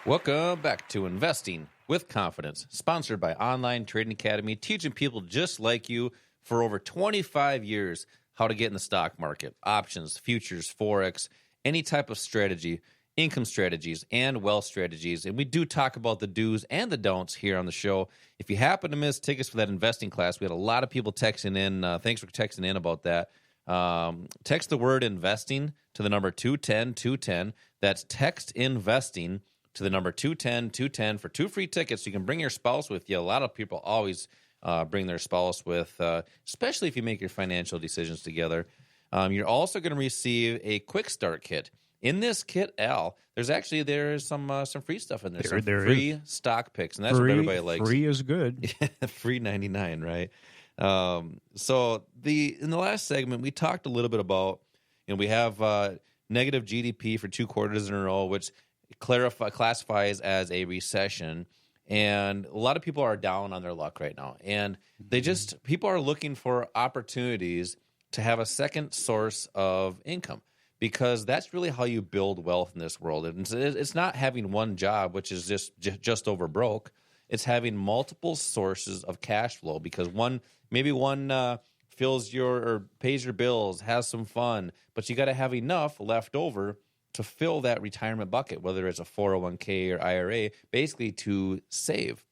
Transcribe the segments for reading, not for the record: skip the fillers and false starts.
Welcome back to Investing with Confidence, sponsored by Online Trading Academy, teaching people just like you for over 25 years how to get in the stock market, options, futures, Forex, any type of strategy, income strategies, and wealth strategies. And we do talk about the do's and the don'ts here on the show. If you happen to miss tickets for that investing class, we had a lot of people texting in. Thanks for texting in about that. Text the word investing to the number 210-210. That's text investing to the number 210-210 for 2 free tickets. You can bring your spouse with you. A lot of people always bring their spouse with, especially if you make your financial decisions together. You're also going to receive a quick start kit. In this kit, Al, there's some free stuff in there. There free is. Stock picks, and that's what everybody likes. Free is good. Free 99, right? So in the last segment, we talked a little bit about, we have negative GDP for 2 quarters in a row, which classifies as a recession, and a lot of people are down on their luck right now, and people are looking for opportunities to have a second source of income, because that's really how you build wealth in this world. And it's not having one job, which is just over broke. It's having multiple sources of cash flow, because one fills or pays your bills, has some fun, but you got to have enough left over to fill that retirement bucket, whether it's a 401k or IRA, basically to save.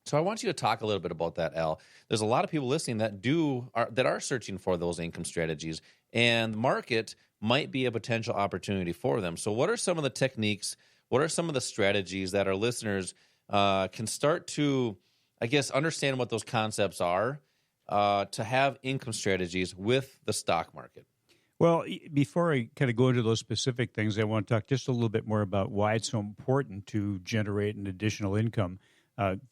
So I want you to talk a little bit about that, Al. There's a lot of people listening that are searching for those income strategies, and the market might be a potential opportunity for them. So what are some of the techniques, what are some of the strategies that our listeners can start to, I guess, understand what those concepts are to have income strategies with the stock market? Well, before I kind of go into those specific things, I want to talk just a little bit more about why it's so important to generate an additional income.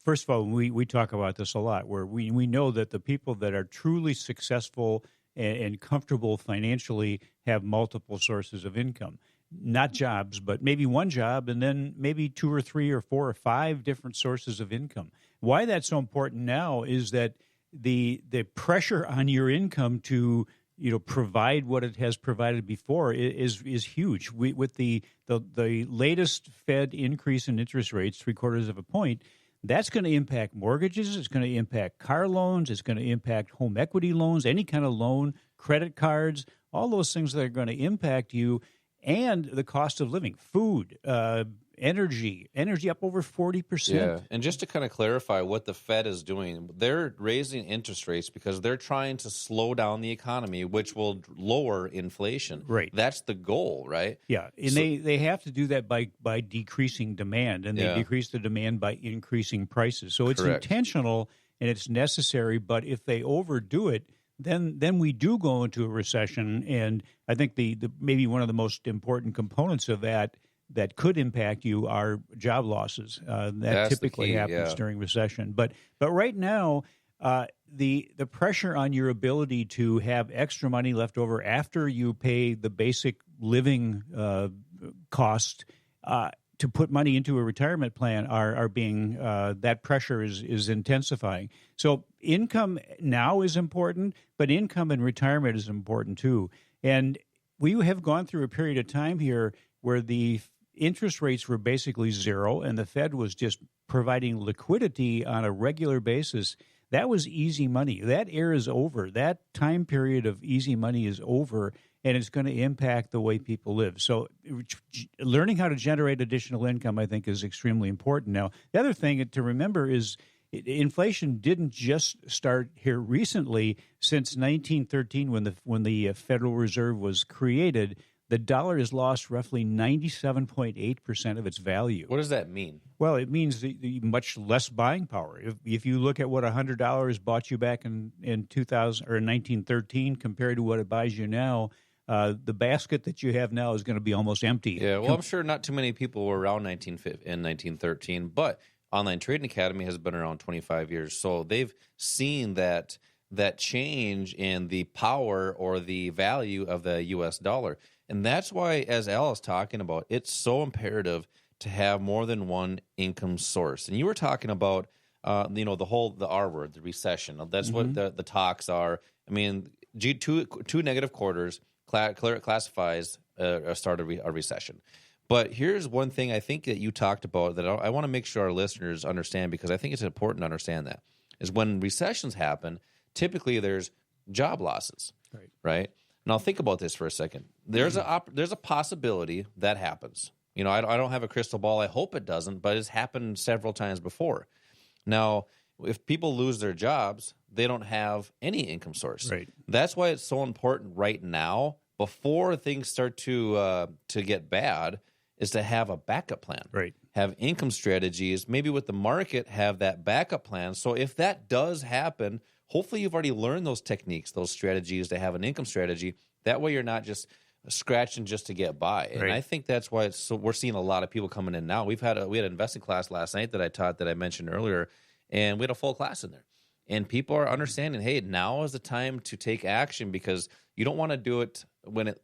First of all, we talk about this a lot, where we know that the people that are truly successful and comfortable financially have multiple sources of income. Not jobs, but maybe one job and then maybe 2 or 3 or 4 or 5 different sources of income. Why that's so important now is that the pressure on your income to provide what it has provided before is huge. With the latest Fed increase in interest rates, 0.75 of a point, that's going to impact mortgages. It's going to impact car loans. It's going to impact home equity loans, any kind of loan, credit cards, all those things that are going to impact you, and the cost of living, food, energy up over 40%. Yeah, and just to kind of clarify what the Fed is doing, they're raising interest rates because they're trying to slow down the economy, which will lower inflation. Right. That's the goal, right? Yeah, and they have to do that by decreasing demand, and they decrease the demand by increasing prices. So it's intentional and it's necessary, but if they overdo it, then we do go into a recession, and I think the maybe one of the most important components of that could impact you are job losses. That typically happens during recession. But right now, the pressure on your ability to have extra money left over after you pay the basic living cost to put money into a retirement plan are being that pressure is intensifying. So income now is important, but income in retirement is important too. And we have gone through a period of time here where the interest rates were basically zero, and the Fed was just providing liquidity on a regular basis. That was easy money. That era is over. That time period of easy money is over, and it's going to impact the way people live. So learning how to generate additional income, I think, is extremely important. Now, the other thing to remember is inflation didn't just start here recently. Since 1913, when the Federal Reserve was created, the dollar has lost roughly 97.8% of its value. What does that mean? Well, it means the much less buying power. If you look at what $100 bought you back in 2000 or 1913 compared to what it buys you now, the basket that you have now is going to be almost empty. Yeah, well, I'm sure not too many people were around in 1913, but Online Trading Academy has been around 25 years, so they've seen that change in the power or the value of the U.S. dollar. And that's why, as Al is talking about, it's so imperative to have more than one income source. And you were talking about, the R word, the recession. That's what the talks are. I mean, two negative quarters classifies start a recession. But here's one thing I think that you talked about that I want to make sure our listeners understand, because I think it's important to understand that, is when recessions happen, typically there's job losses, right? Now think about this for a second. There's a possibility that happens. You know, I don't have a crystal ball. I hope it doesn't, but it's happened several times before. Now, if people lose their jobs, they don't have any income source. Right. That's why it's so important right now, before things start to get bad, is to have a backup plan. Right. Have income strategies. Maybe with the market, have that backup plan. So if that does happen, hopefully you've already learned those techniques, those strategies to have an income strategy. That way you're not just scratching just to get by. And I think that's why we're seeing a lot of people coming in now. We had an investing class last night that I taught, that I mentioned earlier, and we had a full class in there. And people are understanding, hey, now is the time to take action, because you don't want to do it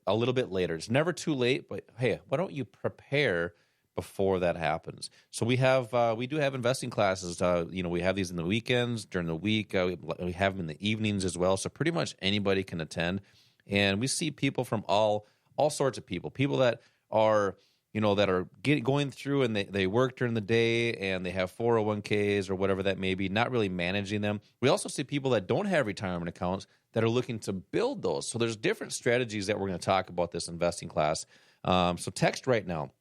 a little bit later. It's never too late, but hey, why don't you prepare before that happens? So we do have investing classes. We have these in the weekends, during the week. We have them in the evenings as well. So pretty much anybody can attend. And we see people from all sorts of people that are going through, and they work during the day, and they have 401ks or whatever that may be, not really managing them. We also see people that don't have retirement accounts that are looking to build those. So there's different strategies that we're going to talk about this investing class. So text right now.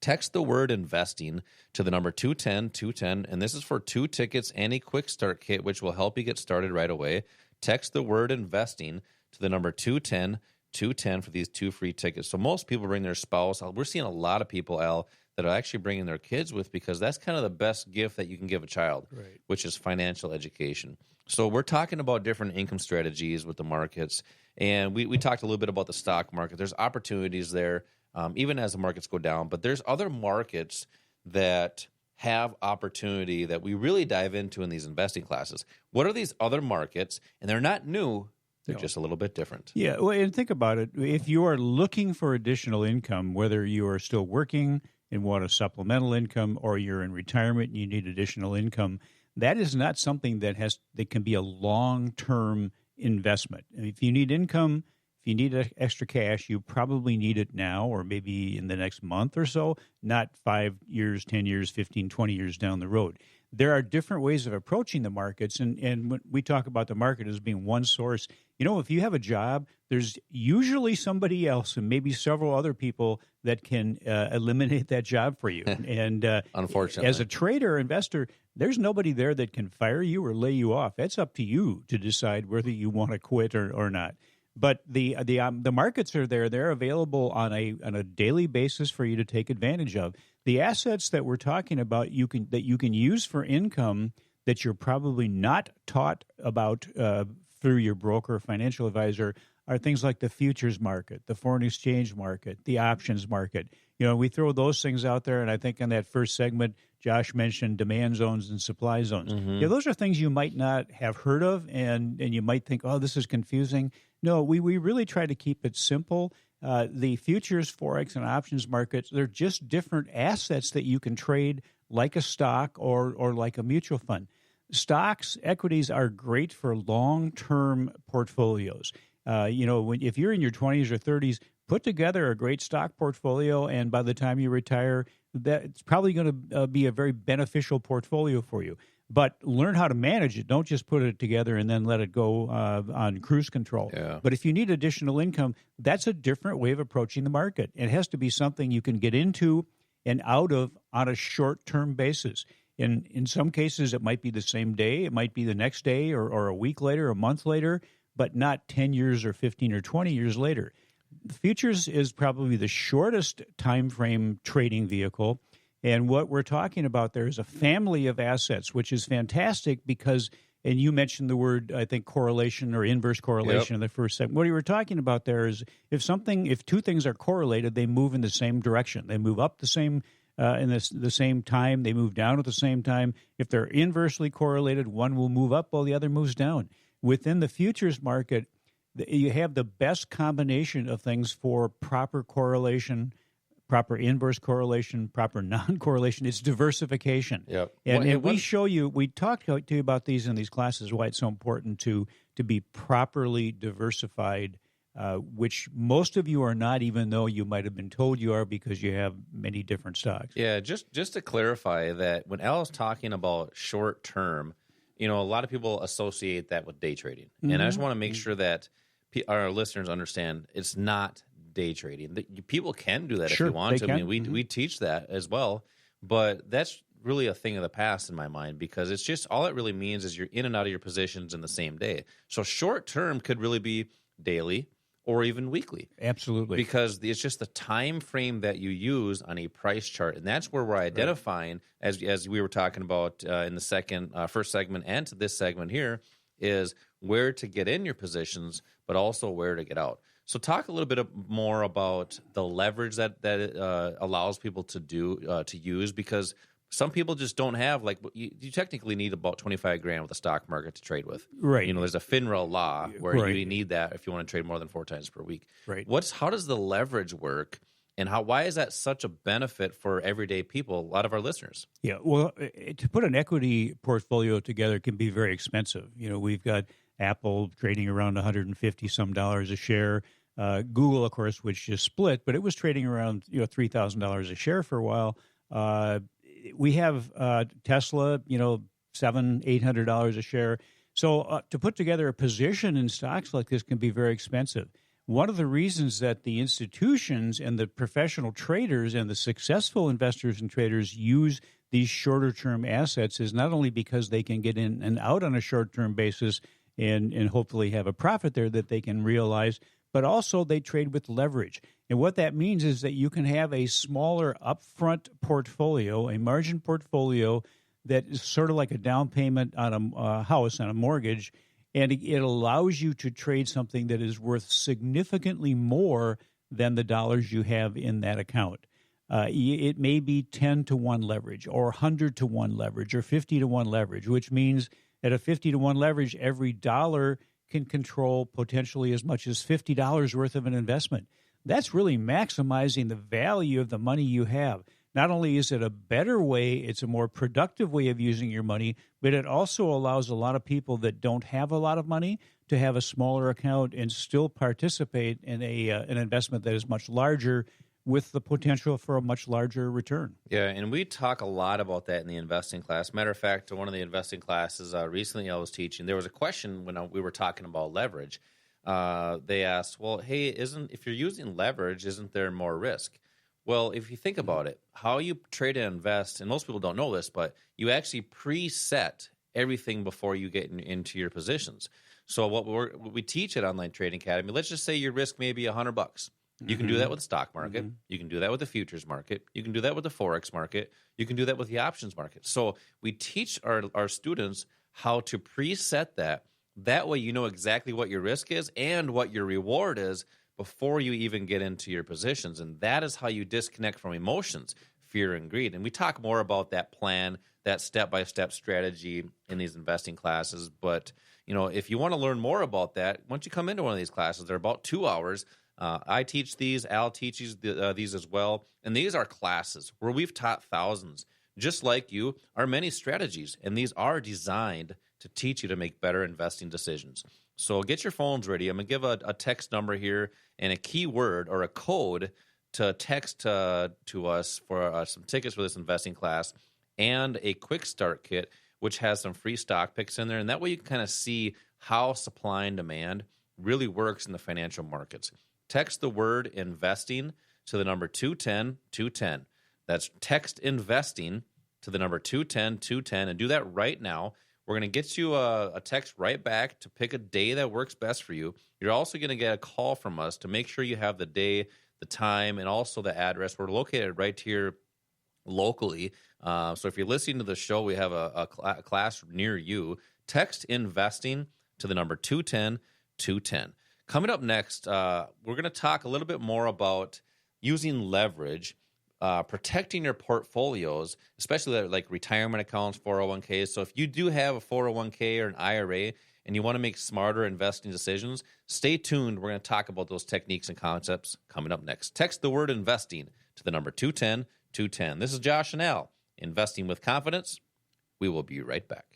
Text the word investing to the number 210, and this is for 2 tickets and a quick start kit, which will help you get started right away. Text the word investing to the number 210 for these 2 free tickets. So most people bring their spouse. We're seeing a lot of people, Al, that are actually bringing their kids with, because that's kind of the best gift that you can give a child, which is financial education. So we're talking about different income strategies with the markets, and we talked a little bit about the stock market. There's opportunities there, even as the markets go down, but there's other markets that have opportunity that we really dive into in these investing classes. What are these other markets? And they're not new. They're just a little bit different. Yeah, well, and think about it. If you are looking for additional income, whether you are still working and want a supplemental income, or you're in retirement and you need additional income, that is not something that can be a long-term investment. And if you need income, if you need extra cash, you probably need it now, or maybe in the next month or so, not 5 years, 10 years, 15, 20 years down the road. There are different ways of approaching the markets, and when we talk about the market as being one source, if you have a job, there's usually somebody else and maybe several other people that can eliminate that job for you. And unfortunately, as a trader or investor, there's nobody there that can fire you or lay you off. That's up to you to decide whether you want to quit or not. But the markets are there; they're available on a daily basis for you to take advantage of. The assets that we're talking about, you can use for income that you're probably not taught about through your broker or financial advisor, are things like the futures market, the foreign exchange market, the options market. We throw those things out there, and I think in that first segment, Josh mentioned demand zones and supply zones. Mm-hmm. Those are things you might not have heard of, and you might think, oh, this is confusing. No, we really try to keep it simple. The futures, forex, and options markets, they're just different assets that you can trade like a stock or like a mutual fund. Stocks, equities are great for long-term portfolios. If you're in your 20s or 30s, put together a great stock portfolio, and by the time you retire, that's probably going to be a very beneficial portfolio for you. But learn how to manage it. Don't just put it together and then let it go on cruise control. Yeah. But if you need additional income, that's a different way of approaching the market. It has to be something you can get into and out of on a short-term basis. In some cases, it might be the same day. It might be the next day or a week later, a month later, but not 10 years or 15 or 20 years later. The futures is probably the shortest time frame trading vehicle. And what we're talking about there is a family of assets, which is fantastic because, and you mentioned the word, I think, correlation or inverse correlation in the first segment. What you were talking about there is if two things are correlated, they move in the same direction. They move up the same in the same time. They move down at the same time. If they're inversely correlated, one will move up while the other moves down. Within the futures market, you have the best combination of things for proper correlation, proper inverse correlation, proper non-correlation. It's diversification. Yep. And we talk to you about these in these classes, why it's so important to be properly diversified which most of you are not, even though you might have been told you are because you have many different stocks. Yeah, just to clarify that when Al is talking about short term, a lot of people associate that with day trading. And I just want to make sure that our listeners understand it's not day trading. People can do that if you want to. I mean, we teach that as well, but that's really a thing of the past in my mind, because it's just all it really means is you're in and out of your positions in the same day. So short term could really be daily or even weekly. Absolutely. Because it's just the time frame that you use on a price chart. And that's where we're identifying, as we were talking about in the first segment and to this segment here, is where to get in your positions, but also where to get out. So talk a little bit more about the leverage that it allows people to use, because some people just don't have, like, you technically need about 25 grand with the stock market to trade with. Right. There's a FINRA law where you need that if you want to trade more than 4 times per week. Right. How does the leverage work, and why is that such a benefit for everyday people, a lot of our listeners? Yeah, well, to put an equity portfolio together can be very expensive. We've got Apple trading around $150 a share. Google, of course, which just split, but it was trading around $3,000 a share for a while. We have Tesla, $700-800 a share. So to put together a position in stocks like this can be very expensive. One of the reasons that the institutions and the professional traders and the successful investors and traders use these shorter-term assets is not only because they can get in and out on a short-term basis and hopefully have a profit there that they can realize, but also they trade with leverage. And what that means is that you can have a smaller upfront portfolio, a margin portfolio that is sort of like a down payment on a house, on a mortgage, and it allows you to trade something that is worth significantly more than the dollars you have in that account. It may be 10-to-1 leverage or 100-to-1 leverage or 50-to-1 leverage, which means at a 50-to-1 leverage, every dollar can control potentially as much as $50 worth of an investment. That's really maximizing the value of the money you have. Not only is it a better way, it's a more productive way of using your money, but it also allows a lot of people that don't have a lot of money to have a smaller account and still participate in an investment that is much larger with the potential for a much larger return. Yeah, and we talk a lot about that in the investing class. Matter of fact, one of the investing classes recently I was teaching, there was a question when we were talking about leverage. They asked, well, hey, if you're using leverage, isn't there more risk? Well, if you think about it, how you trade and invest, and most people don't know this, but you actually preset everything before you get into your positions. So what we teach at Online Trading Academy, let's just say your risk may be $100. You can do that with the stock market. You can do that with the futures market. You can do that with the Forex market. You can do that with the options market. So we teach our students how to preset that. That way you know exactly what your risk is and what your reward is before you even get into your positions. And that is how you disconnect from emotions, fear, and greed. And we talk more about that plan, that step-by-step strategy in these investing classes. But, if you want to learn more about that, once you come into one of these classes, they're about 2 hours. I teach these. Al teaches these as well. And these are classes where we've taught thousands. Just like you, are many strategies. And these are designed to teach you to make better investing decisions. So get your phones ready. I'm going to give a text number here and a keyword or a code to text to us for some tickets for this investing class and a quick start kit, which has some free stock picks in there. And that way you can kind of see how supply and demand really works in the financial markets. Text the word investing to the number 210-210. That's text investing to the number 210-210, and do that right now. We're going to get you a text right back to pick a day that works best for you. You're also going to get a call from us to make sure you have the day, the time, and also the address. We're located right here locally. So if you're listening to the show, we have a class near you. Text investing to the number 210-210. Coming up next, we're going to talk a little bit more about using leverage, protecting your portfolios, especially like retirement accounts, 401ks. So if you do have a 401k or an IRA and you want to make smarter investing decisions, stay tuned. We're going to talk about those techniques and concepts coming up next. Text the word investing to the number 210-210. This is Josh and Al, investing with confidence. We will be right back.